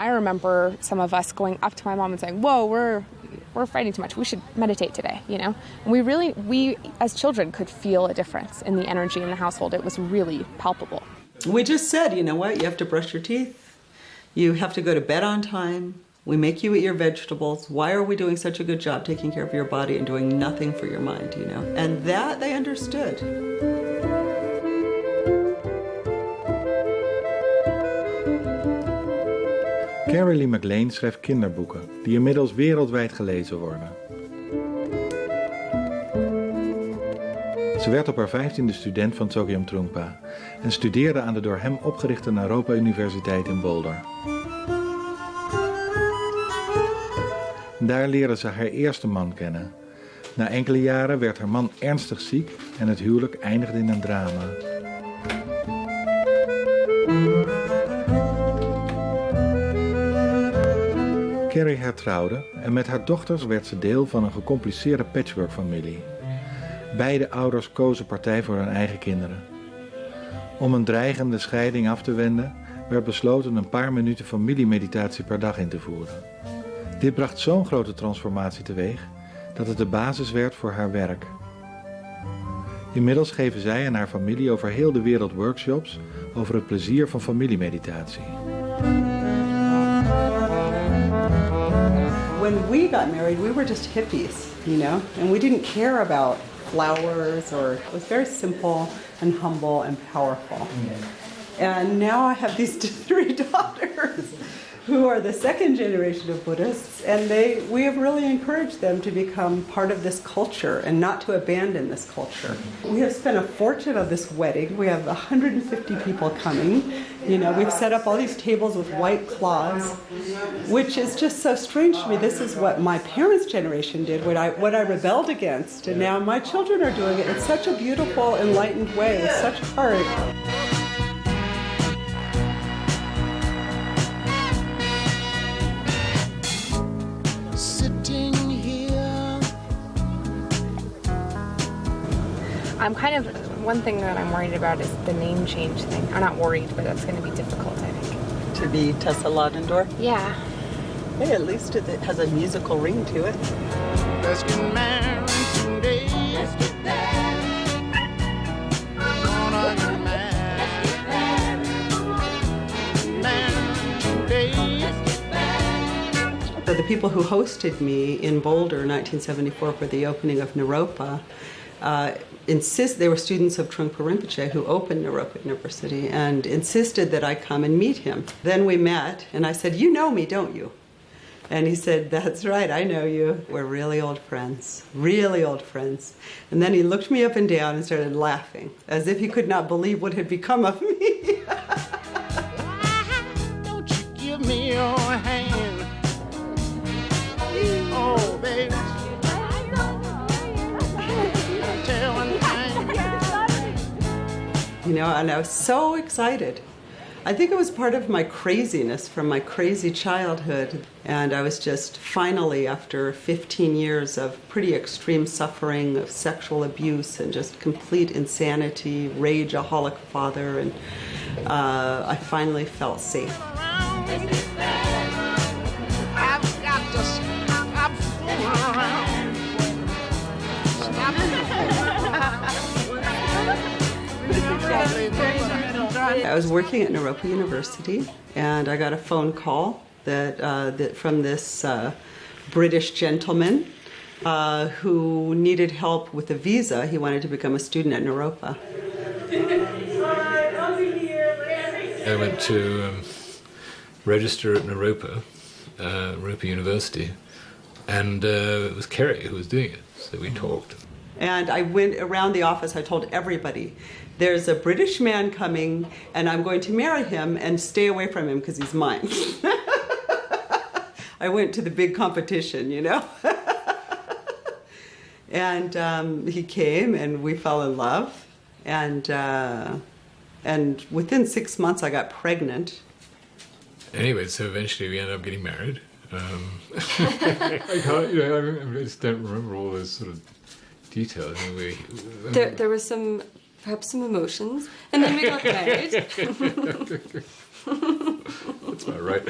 I remember some of us going up to my mom and saying, whoa, we're fighting too much. We should meditate today, you know? And we as children could feel a difference in the energy in the household. It was really palpable. We just said, you know what, you have to brush your teeth. You have to go to bed on time. We make you eat your vegetables. Why are we doing such a good job taking care of your body and doing nothing for your mind, you know? And that they understood. Carrie Lee McLean schreef kinderboeken die inmiddels wereldwijd gelezen worden. Ze werd op haar 15e student van Chogyam Trungpa en studeerde aan de door hem opgerichte Naropa Universiteit in Boulder. Daar leerde ze haar eerste man kennen. Na enkele jaren werd haar man ernstig ziek en het huwelijk eindigde in een drama. Carrie hertrouwde en met haar dochters werd ze deel van een gecompliceerde patchworkfamilie. Beide ouders kozen partij voor hun eigen kinderen. Om een dreigende scheiding af te wenden, werd besloten een paar minuten familiemeditatie per dag in te voeren. Dit bracht zo'n grote transformatie teweeg dat het de basis werd voor haar werk. Inmiddels geven zij en haar familie over heel de wereld workshops over het plezier van familiemeditatie. When we got married, we were just hippies, you know, and we didn't care about flowers it was very simple and humble and powerful. And now I have these 3 daughters who are the second generation of Buddhists, and we have really encouraged them to become part of this culture and not to abandon this culture. We have spent a fortune on this wedding. We have 150 people coming. You know, we've set up all these tables with white cloths, which is just so strange to me. This is what my parents' generation did, what I rebelled against, and now my children are doing it in such a beautiful, enlightened way with such heart. I'm kind of, one thing that I'm worried about is the name change thing. I'm not worried, but that's going to be difficult, I think. To be Tessa Ladendorf? Yeah. Hey, at least it has a musical ring to it. Let's get married today. Let's get married. Gonna get married. Married today. Let's get married. So the people who hosted me in Boulder in 1974 for the opening of Naropa they were students of Trungpa Rinpoche who opened Naropa University and insisted that I come and meet him. Then we met and I said, "You know me, don't you?" And he said, "That's right, I know you. We're really old friends, really old friends." And then he looked me up and down and started laughing as if he could not believe what had become of me. Don't you give me your hand. Oh, baby. You know, and I was so excited. I think it was part of my craziness from my crazy childhood. And I was just finally, after 15 years of pretty extreme suffering, of sexual abuse and just complete insanity, rageaholic father, and I finally felt safe. I've got to stop fooling around. I was working at Naropa University, and I got a phone call from this British gentleman who needed help with a visa. He wanted to become a student at Naropa. I went to register at Naropa University, and it was Kerry who was doing it, so we talked. And I went around the office, I told everybody, "There's a British man coming, and I'm going to marry him and stay away from him because he's mine." I went to the big competition, you know. And he came, and we fell in love. And within 6 months, I got pregnant. Anyway, so eventually we ended up getting married. I just don't remember all those sort of details. There was perhaps some emotions, and then we got married. It's That's not right.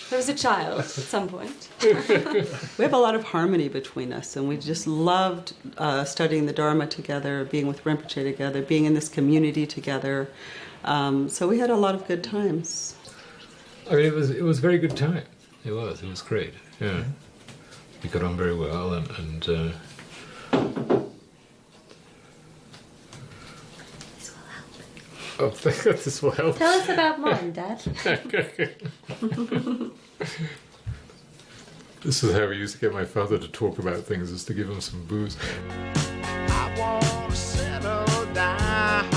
There was a child at some point. We have a lot of harmony between us, and we just loved studying the Dharma together, being with Rinpoche together, being in this community together. So we had a lot of good times. I mean, it was a very good time. It was great. Yeah, we got on very well, and oh, this will help. Tell us about Mom, Dad. This is how we used to get my father to talk about things, is to give him some booze. I want to settle down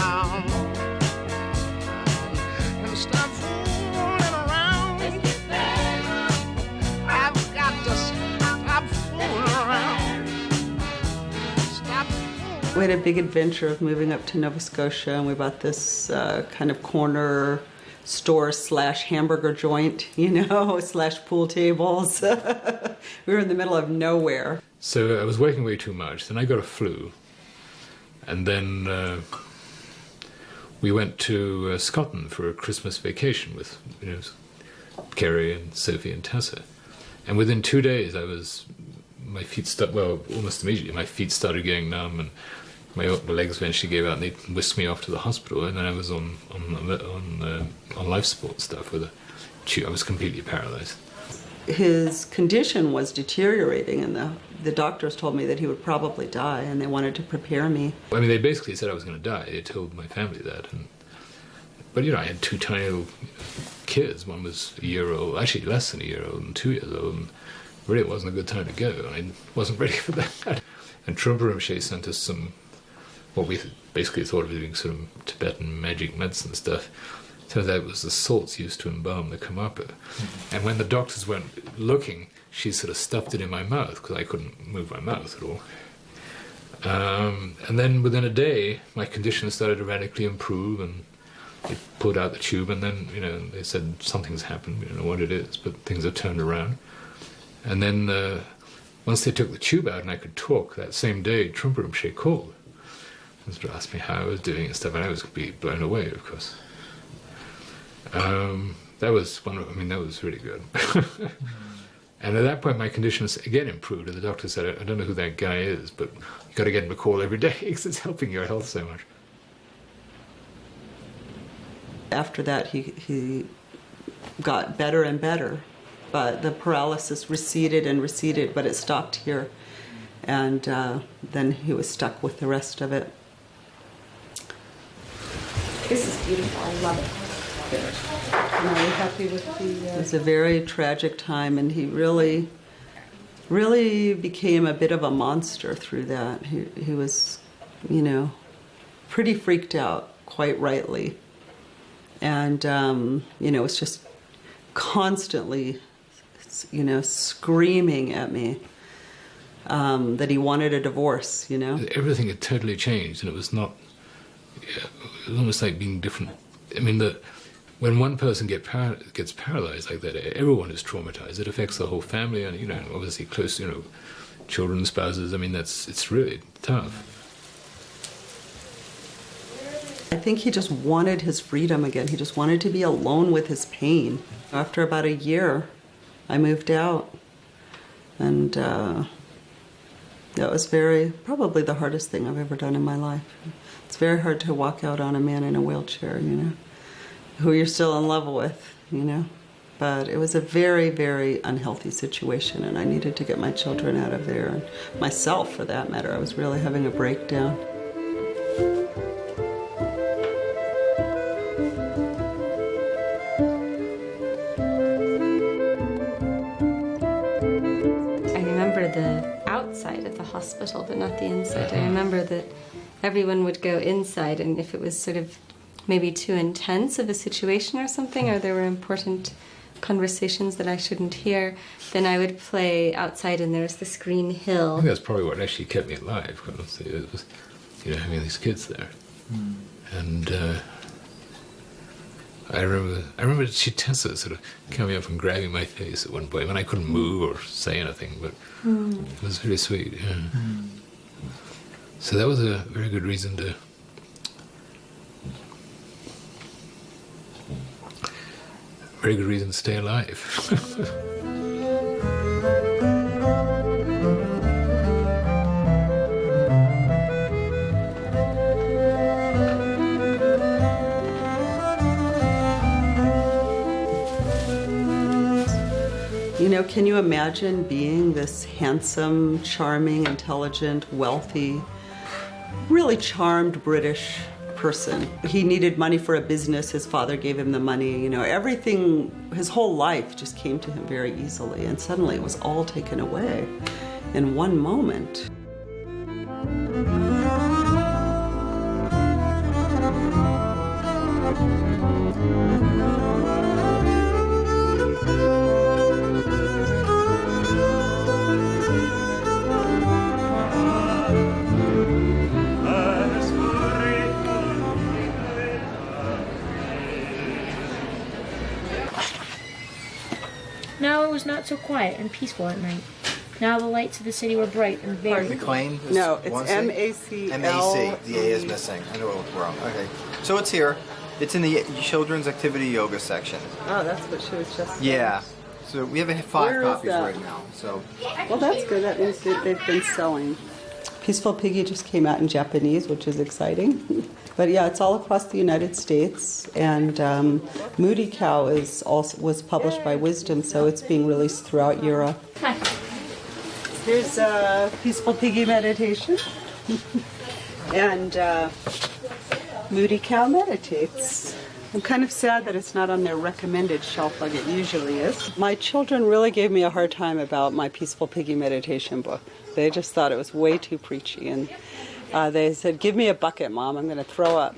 and stop fooling around. I've got to stop fooling around. Stop fooling. We had a big adventure of moving up to Nova Scotia, and we bought this kind of corner store / hamburger joint, / pool tables. We were in the middle of nowhere. So I was working way too much. Then I got a flu, and then we went to Scotland for a Christmas vacation with Kerry and Sophie and Tessa. And within 2 days, almost immediately, my feet started getting numb, and my legs eventually gave out, and they whisked me off to the hospital. And then I was on life support stuff with a tube. I was completely paralyzed. His condition was deteriorating, and the doctors told me that he would probably die, and they wanted to prepare me. I mean, they basically said I was going to die. They told my family that. But I had 2 tiny little kids. One was a year old, actually less than a year old, and 2 years old. And really, it wasn't a good time to go. I wasn't ready for that. And Trungpa Rinpoche sent us what we basically thought of as being sort of Tibetan magic medicine stuff. Turns out it was the salts used to embalm the Karmapa. Mm-hmm. And when the doctors weren't looking, she sort of stuffed it in my mouth, because I couldn't move my mouth at all. And then within a day, my condition started to radically improve, and they pulled out the tube, and then, they said something's happened, we don't know what it is, but things have turned around. And then once they took the tube out and I could talk, that same day, Trungpa Rinpoche called and sort of asked me how I was doing and stuff, and I was completely blown away, of course. That was that was really good. And at that point, my condition again improved, and the doctor said, I don't know who that guy is, but you got to get him a call every day because it's helping your health so much. After that, he got better and better, but the paralysis receded and receded, but it stopped here, and then he was stuck with the rest of it. This is beautiful. I love it. Are you happy with the... It was a very tragic time, and he really, really became a bit of a monster through that. He was, pretty freaked out, quite rightly. And, was just constantly, screaming at me that he wanted a divorce, Everything had totally changed, and it was not... It was almost like being different. I mean, when one person gets paralyzed like that, everyone is traumatized. It affects the whole family, and obviously close, children, spouses. I mean, it's really tough. I think he just wanted his freedom again. He just wanted to be alone with his pain. After about a year, I moved out, and that was probably the hardest thing I've ever done in my life. It's very hard to walk out on a man in a wheelchair, who you're still in love with, But it was a very, very unhealthy situation, and I needed to get my children out of there, and myself, for that matter. I was really having a breakdown. I remember the outside of the hospital, but not the inside. I remember that everyone would go inside, and if it was sort of maybe too intense of a situation or something, or there were important conversations that I shouldn't hear, then I would play outside, and there's this green hill. I think that's probably what actually kept me alive, honestly. It was, having these kids there. Mm. And I remember Tessa sort of coming up and grabbing my face at one point when I couldn't move or say anything, but it was very sweet, yeah. Mm. So that was a very good reason to very good reason to stay alive. You know, can you imagine being this handsome, charming, intelligent, wealthy, really charmed British person? He needed money for a business. His father gave him the money. You know, everything, his whole life just came to him very easily. And suddenly it was all taken away in one moment. Now it was not so quiet and peaceful at night. Now the lights of the city were bright and varied. McLean? No, it's M-A-C-L. M-A-C. The A is missing. I know it was wrong. Okay. So it's here. It's in the Children's Activity Yoga section. Oh, that's what she was just saying. Yeah. So we have 5 Where is copies that? right now. So Well, that's good. That means that they've been selling. Peaceful Piggy just came out in Japanese, which is exciting. But yeah, it's all across the United States. And Moody Cow was published by Wisdom, so it's being released throughout Europe. Hi. Here's Peaceful Piggy Meditation. And Moody Cow Meditates. I'm kind of sad that it's not on their recommended shelf like it usually is. My children really gave me a hard time about my Peaceful Piggy Meditation book. They just thought it was way too preachy. And they said, "Give me a bucket, Mom. I'm going to throw up."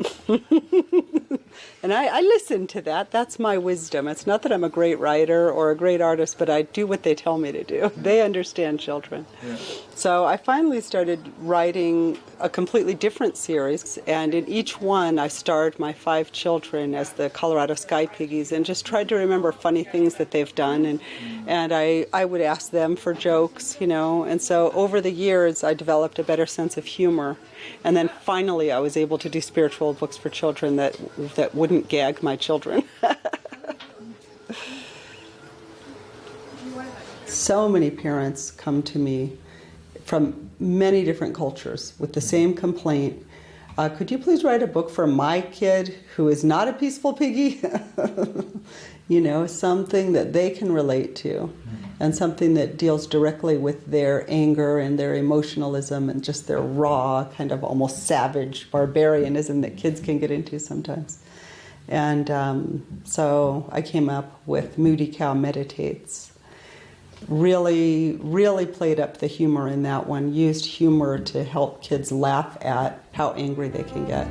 And I listened to that. That's my wisdom. It's not that I'm a great writer or a great artist, but I do what they tell me to do. They understand children. Yeah. So I finally started writing a completely different series. And in each one, I starred my 5 children as the Colorado Sky Piggies and just tried to remember funny things that they've done. And I would ask them for jokes, you know. And so over the years, I developed a better sense of humor. And then finally, I was able to do spiritual books for children that wouldn't gag my children. So many parents come to me from many different cultures with the same complaint. Could you please write a book for my kid who is not a peaceful piggy? You know, something that they can relate to and something that deals directly with their anger and their emotionalism and just their raw, kind of almost savage barbarianism that kids can get into sometimes. And so I came up with Moody Cow Meditates. Really, really played up the humor in that one, used humor to help kids laugh at how angry they can get.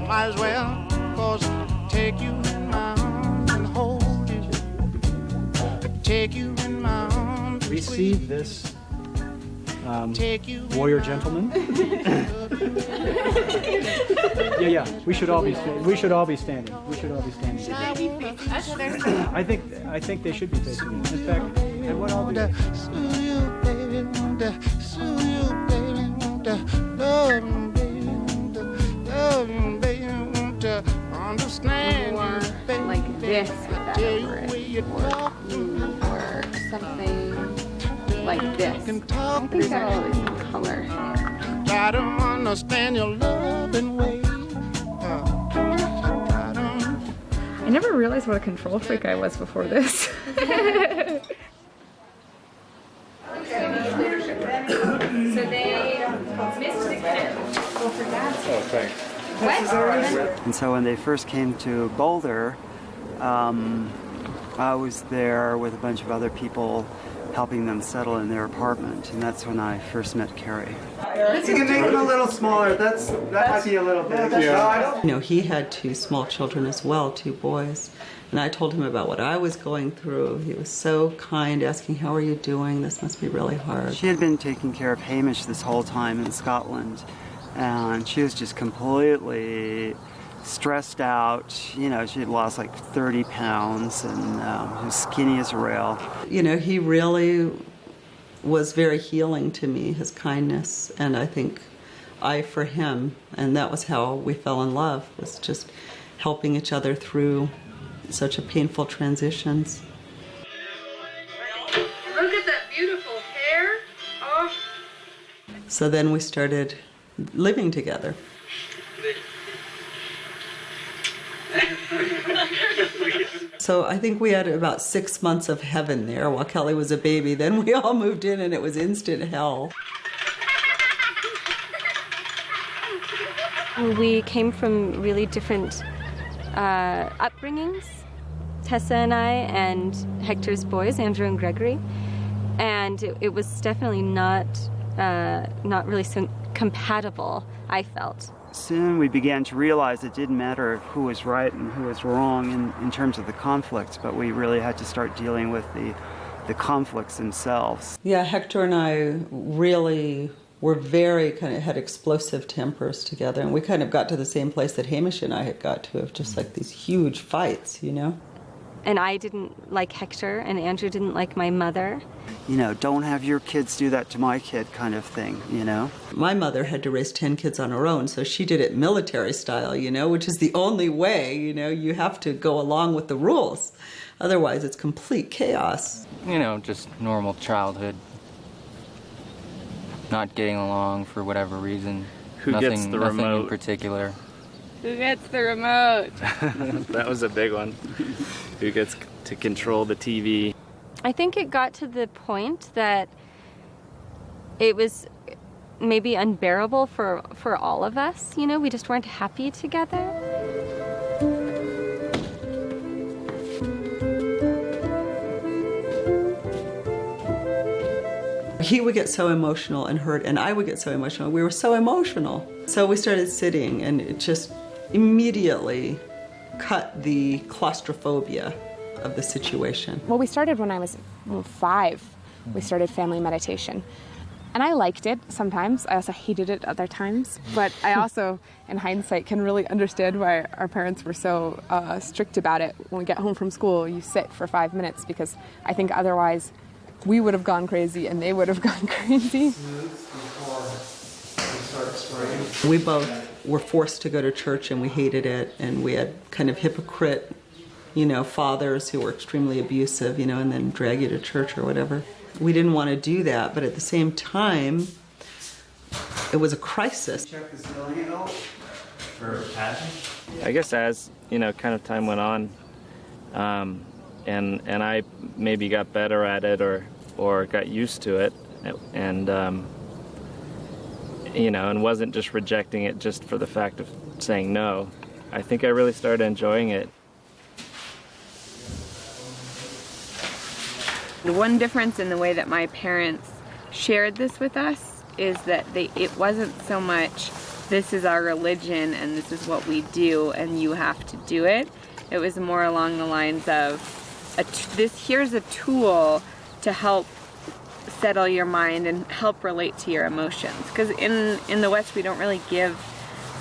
Might as well, 'cause take you in my arms and hold you. Take you in my arms. Receive this, warrior gentleman. Yeah. We should all be standing. We should all be standing. Should they be facing each other? I think they should be facing me. In fact, and what I'll do. Sue you, baby, want to sue you, baby, want to love you, baby, want to love you, baby, want to understand you, baby. Like this with that over it, or something like this. I think that'll always be color. Try to understand your loving way. I never realized what a control freak I was before this. So they missed the pen. Well, for Dad's sake. Oh, thanks. What? And so when they first came to Boulder, I was there with a bunch of other people helping them settle in their apartment. And that's when I first met Carrie. You can make them a little smaller. That might be a little big. Yeah. You know, he had 2 small children as well, 2 boys. And I told him about what I was going through. He was so kind, asking, how are you doing? This must be really hard. She had been taking care of Hamish this whole time in Scotland. And she was just completely stressed out. You know, she had lost like 30 pounds and was skinny as a rail. You know, he really was very healing to me, his kindness, and I think I for him, and that was how we fell in love, was just helping each other through such a painful transitions. Look at that beautiful hair. Oh. So then we started living together. So I think we had about 6 months of heaven there while Kelly was a baby. Then we all moved in and it was instant hell. We came from really different upbringings, Tessa and I, and Hector's boys, Andrew and Gregory. And it was definitely not really so compatible, I felt. Soon we began to realize it didn't matter who was right and who was wrong in terms of the conflicts, but we really had to start dealing with the conflicts themselves. Yeah, Hector and I really were very had explosive tempers together, and we kind of got to the same place that Hamish and I had got to, of just like these huge fights, you know? And I didn't like Hector, and Andrew didn't like my mother. You know, don't have your kids do that to my kid kind of thing, you know? My mother had to raise 10 kids on her own, so she did it military style, you know, which is the only way, you know, you have to go along with the rules. Otherwise, it's complete chaos. You know, just normal childhood. Not getting along for whatever reason. Who gets the remote? Nothing in particular. Who gets the remote? That was a big one. Who gets to control the TV? I think it got to the point that it was maybe unbearable for all of us. You know, we just weren't happy together. He would get so emotional and hurt, and I would get so emotional. We were so emotional. So we started sitting, and it just immediately cut the claustrophobia of the situation. Well, we started when I was 5. We started family meditation. And I liked it sometimes. I also hated it other times. But I also, in hindsight, can really understand why our parents were so strict about it. When we get home from school, you sit for 5 minutes, because I think otherwise we would have gone crazy and they would have gone crazy. We both were forced to go to church, and we hated it, and we had kind of hypocrite, you know, fathers who were extremely abusive, you know, and then drag you to church or whatever. We didn't want to do that, but at the same time, it was a crisis. Check the ceiling out for passion. I guess as, you know, kind of time went on, and I maybe got better at it or got used to it, and you know, and wasn't just rejecting it just for the fact of saying no. I think I really started enjoying it. The one difference in the way that my parents shared this with us is that it wasn't so much, this is our religion and this is what we do and you have to do it. It was more along the lines of, here's a tool to help settle your mind and help relate to your emotions. Because in the West, we don't really give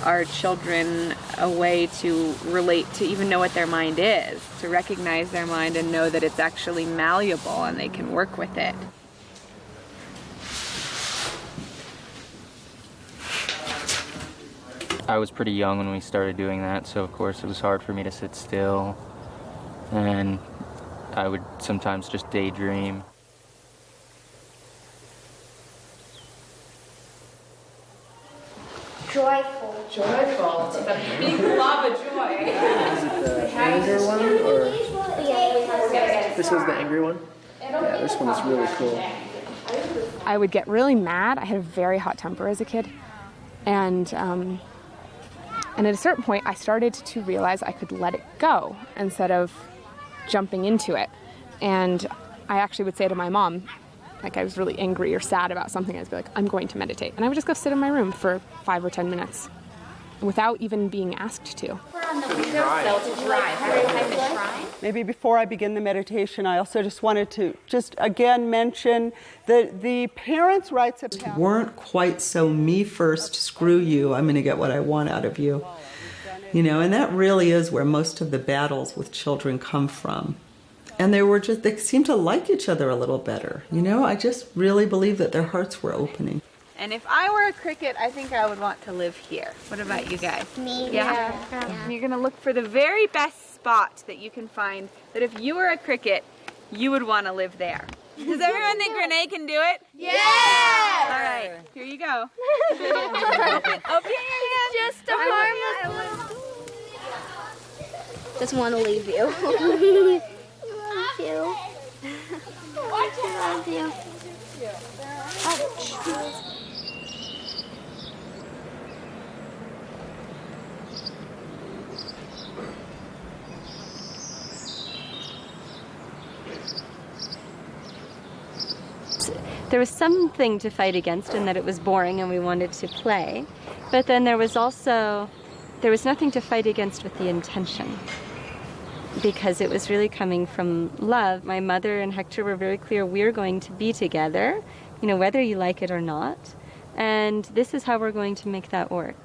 our children a way to relate, to even know what their mind is, to recognize their mind and know that it's actually malleable and they can work with it. I was pretty young when we started doing that, so of course it was hard for me to sit still, and I would sometimes just daydream. Joyful. Joyful. It's a big glob of joy. Is it the anger one, or? This was the angry one? Yeah, this one is really cool. I would get really mad. I had a very hot temper as a kid. And at a certain point, I started to realize I could let it go instead of jumping into it. And I actually would say to my mom, like I was really angry or sad about something, I'd be like, I'm going to meditate. And I would just go sit in my room for 5 or 10 minutes without even being asked to. We're on the windowsill to drive every time the shrine. Maybe before I begin the meditation, I also just wanted to just again mention that the parents' rights of passage weren't quite so me first, screw you, I'm going to get what I want out of you. You know, and that really is where most of the battles with children come from. And they seemed to like each other a little better. You know, I just really believe that their hearts were opening. And if I were a cricket, I think I would want to live here. What about you guys? Me. Yeah? And you're gonna look for the very best spot that you can find, that if you were a cricket, you would want to live there. Does everyone think Renee can do it? Yes! All right, here you go. Open your hand. Just a harmless. Just want to leave you. Love you. Love you. Ouch. There was something to fight against in that it was boring and we wanted to play. But then there was nothing to fight against with the intention, because it was really coming from love. My mother and Hector were very clear, we're going to be together, you know, whether you like it or not. And this is how we're going to make that work.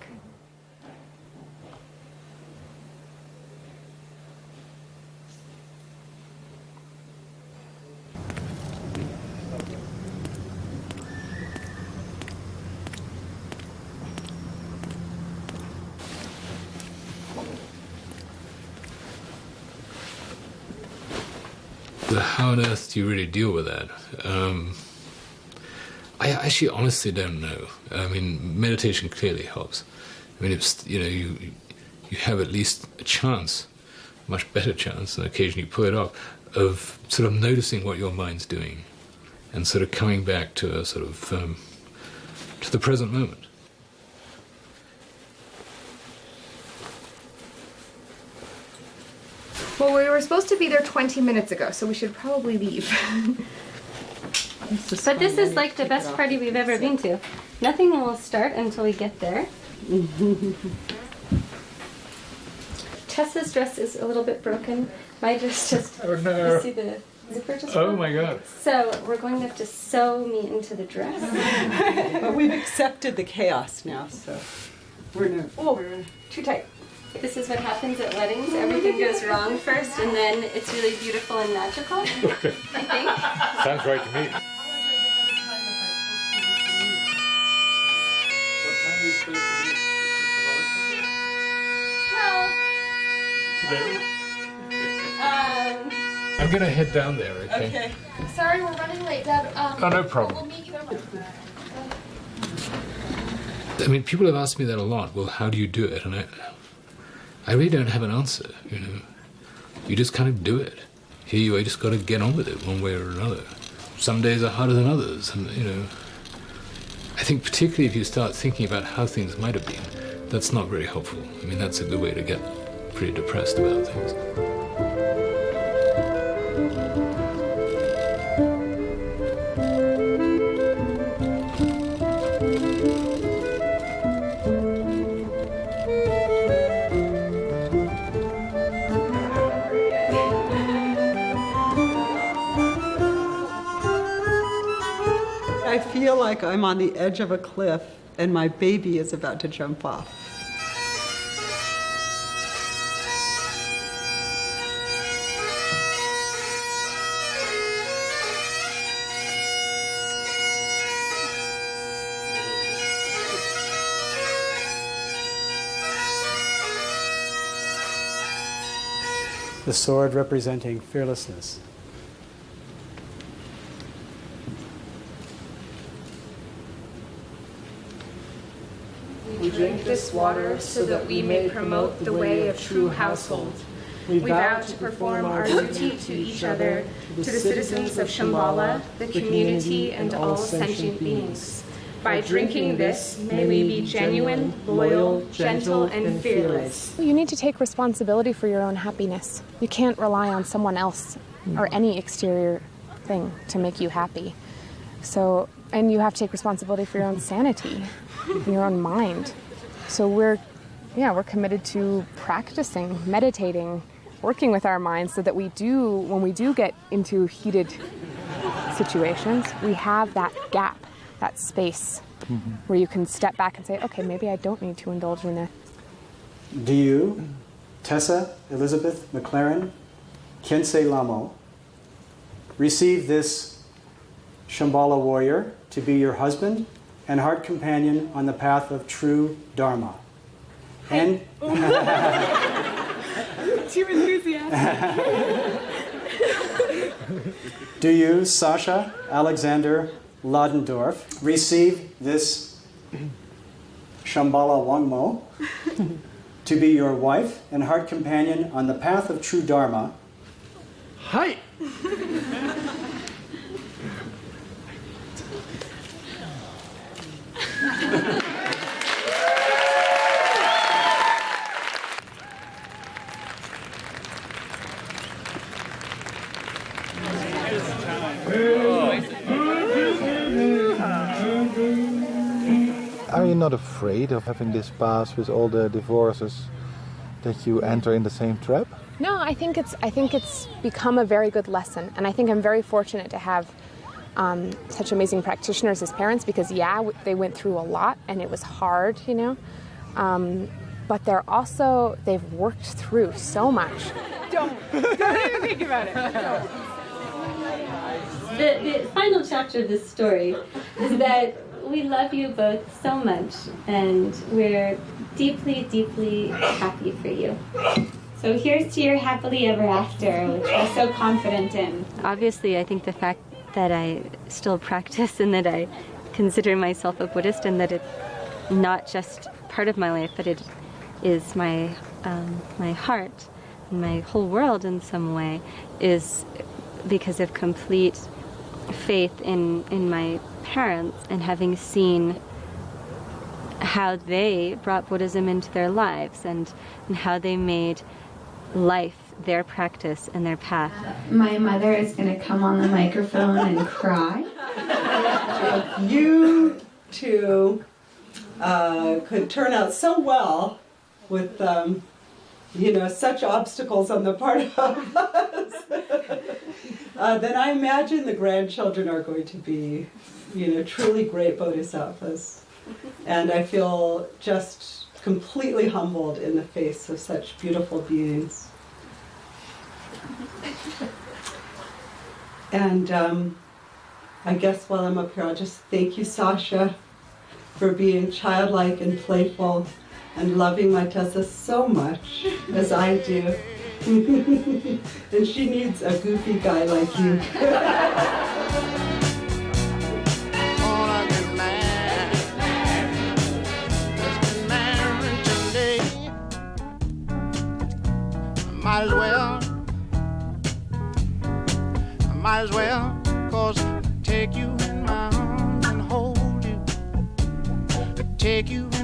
How on earth do you really deal with that? I actually honestly don't know. I mean, meditation clearly helps. I mean, it's, you know, you have at least a chance, a much better chance, and occasionally you pull it off, of sort of noticing what your mind's doing and sort of coming back to a sort of to the present moment. Well, we were supposed to be there 20 minutes ago, so we should probably leave. But this is like the best party we've ever been to. Nothing will start until we get there. Tessa's dress is a little bit broken. My dress just... Oh no. You see the zipper just Oh broke? my God. So we're going to have to sew me into the dress. But we've accepted the chaos now, so we're too tight. This is what happens at weddings. Everything goes wrong first, and then it's really beautiful and magical, I think. Sounds right to me. I'm gonna head down there, okay? Sorry, we're running late, Dad. Oh, no problem. We'll meet you over. I mean, people have asked me that a lot. Well, how do you do it? And I really don't have an answer, you know. You just kind of do it. Here you are, you just got to get on with it one way or another. Some days are harder than others, and, you know, I think particularly if you start thinking about how things might have been, that's not very helpful. I mean, that's a good way to get pretty depressed about things. I feel like I'm on the edge of a cliff and my baby is about to jump off. The sword representing fearlessness. We drink this water so that we may promote the way of true household. We vow to perform our duty to each other, to the citizens of Shambhala, the community, and all sentient beings. By drinking this, may we be genuine, loyal, gentle, and fearless. You need to take responsibility for your own happiness. You can't rely on someone else or any exterior thing to make you happy. So, and you have to take responsibility for your own sanity, and your own mind. So we're committed to practicing, meditating, working with our minds so that when we do get into heated situations, we have that gap, that space where you can step back and say, okay, maybe I don't need to indulge in it. Do you, Tessa Elizabeth McLaren, Kensei Lamo, receive this Shambhala warrior to be your husband and heart companion on the path of true Dharma? And too enthusiastic. do you, Sasha Alexander Ladendorf, receive this Shambhala Wangmo to be your wife and heart companion on the path of true Dharma? Hi! Are you not afraid of having this past with all the divorces that you enter in the same trap? No, I think it's become a very good lesson, and I think I'm very fortunate to have such amazing practitioners as parents because they went through a lot and it was hard, but they've worked through so much. Don't even think about it. The final chapter of this story is that we love you both so much, and we're deeply, deeply happy for you. So here's to your happily ever after, which we're so confident in. Obviously, I think the fact that I still practice and that I consider myself a Buddhist and that it's not just part of my life, but it is my heart and my whole world in some way, is because of complete faith in my parents and having seen how they brought Buddhism into their lives and how they made life their practice and their path. My mother is going to come on the microphone and cry. You two could turn out so well with, such obstacles on the part of us. Then I imagine the grandchildren are going to be, truly great bodhisattvas. And I feel just completely humbled in the face of such beautiful beings. And I guess while I'm up here, I'll just thank you, Sasha, for being childlike and playful and loving my Tessa so much as I do. And she needs a goofy guy like you. Might as well, cause I take you in my arms and hold you. I take you in